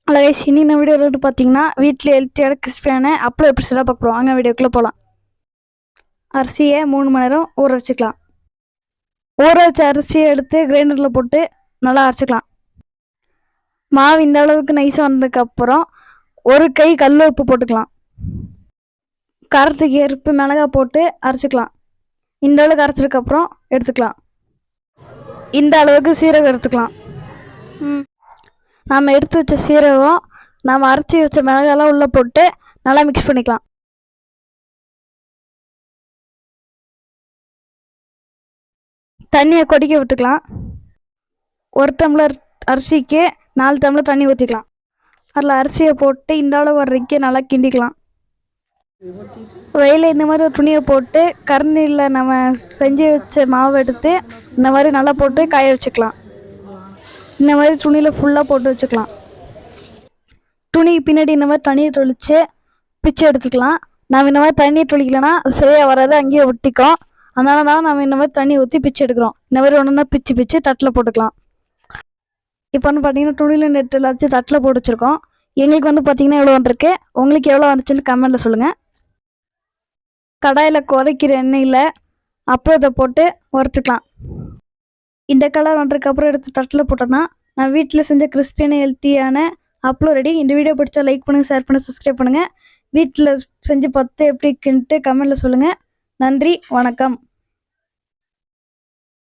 அழகை இன்னைக்கு நம்ம வீடியோவில் வந்து பார்த்தீங்கன்னா வீட்டில் ஹெல்த்தியான கிறிஸ்பியான அப்பளம் எப்படி செய்யலாம் பார்க்க போகிறோம். அங்கே வீடியோக்குள்ளே போகலாம். அரிசியை 3 மணி நேரம் ஊற வச்சுக்கலாம். ஊற வச்ச அரிசியை எடுத்து கிரைண்டரில் போட்டு நல்லா அரைச்சிக்கலாம். மாவு இந்த அளவுக்கு நைஸாக வந்ததுக்கப்புறம் ஒரு கை கல் உப்பு போட்டுக்கலாம். காரத்துக்கு ஏற்ப மிளகாய் போட்டு அரைச்சிக்கலாம். இந்த அளவுக்கு அரைச்சதுக்கப்புறம் எடுத்துக்கலாம். இந்த அளவுக்கு சீரகம் எடுத்துக்கலாம். நாம் எடுத்து வச்ச சீரகம் நாம் அரைச்சி வச்ச மிளகாயெல்லாம் உள்ளே போட்டு நல்லா மிக்ஸ் பண்ணிக்கலாம். தண்ணியை கொதிக்க விட்டுக்கலாம். 1 டம்ளர் அரிசிக்கு 4 டம்ளர் தண்ணி ஊற்றிக்கலாம். அதில் அரிசியை போட்டு இந்த அளவு வரைக்கும் நல்லா கிண்டிக்கலாம். வெயில இந்த மாதிரி ஒரு துணியை போட்டு கரண்டியில் நம்ம செஞ்சு வச்ச மாவு எடுத்து இந்த மாதிரி நல்லா போட்டு காய வச்சுக்கலாம். இந்த மாதிரி துணியில் ஃபுல்லாக போட்டு வச்சுக்கலாம். துணிக்கு பின்னாடி இந்த மாதிரி தண்ணியை தொளித்து பிச்சு எடுத்துக்கலாம். நம்ம இந்த மாதிரி தண்ணியை தொளிக்கலைன்னா சரியாக வராது, அங்கேயே ஒட்டிக்கும். அதனால தான் நம்ம இந்த மாதிரி தண்ணி ஊற்றி பிச்சு எடுக்கிறோம். இந்த மாதிரி ஒன்று பிச்சு தட்டில் போட்டுக்கலாம். இப்போ வந்து பார்த்தீங்கன்னா துணியில் நெட்டு எல்லாச்சும் தட்டில் போட்டு வச்சுருக்கோம். எங்களுக்கு வந்து பார்த்தீங்கன்னா எவ்வளோ வந்துருக்கு, உங்களுக்கு எவ்வளோ வந்துச்சுன்னு கமெண்ட்டில் சொல்லுங்கள். கடாயில் கொதிக்கிற எண்ணெயில் அப்பளத்தை போட்டு வறுத்துக்கலாம். இந்த கலர் வந்ததுக்கப்புறம் எடுத்து தட்டில் போட்டோம்னா நான் வீட்டில் செஞ்ச கிறிஸ்பியான ஹெல்த்தியான அப்பளம் ரெடி. இந்த வீடியோ பிடிச்சா லைக் பண்ணுங்கள், ஷேர் பண்ணுங்கள், சப்ஸ்கிரைப் பண்ணுங்கள். வீட்டில் செஞ்சு பார்த்து எப்படின்ட்டு கமெண்ட்டில் சொல்லுங்கள். நன்றி, வணக்கம்.